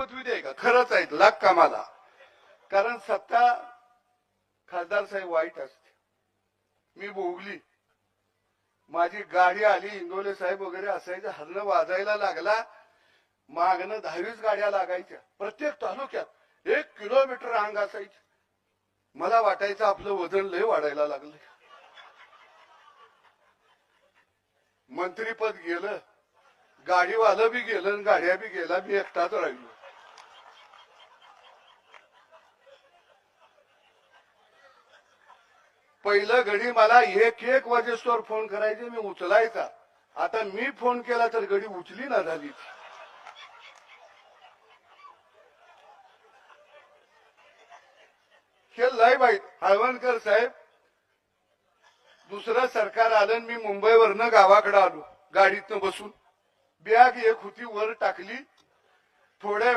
शपथविधी आहे का? खरंच आहेत, लाग कामाला. कारण सत्ता खासदार साहेब वाईट असते. मी भोगली. माझी गाडी आली, इंगोले साहेब वगैरे असायचं, हरणं वाजायला लागला, मागणं 10-20 गाड्या लागायच्या. प्रत्येक तालुक्यात 1 किलोमीटर रांग असायची. मला वाटायचं आपलं वजन लय वाढायला लागलं. मंत्रीपद गेलं, गाडीवालं बी गेलं आणि गाड्या बी गेला, मी एकटाच राहिलो. पहिलं घडी मला 1-1 वाजेस्तोवर फोन करायचे, मी उचलायचा. आता मी फोन केला तर घडी उचली ना झाली. हे लय वाईट. हळवणकर साहेब, दुसरं सरकार आलं, मी मुंबईवरनं गावाकडे आलो, गाडीतनं बसून. बॅग एक होती वर टाकली. थोड्या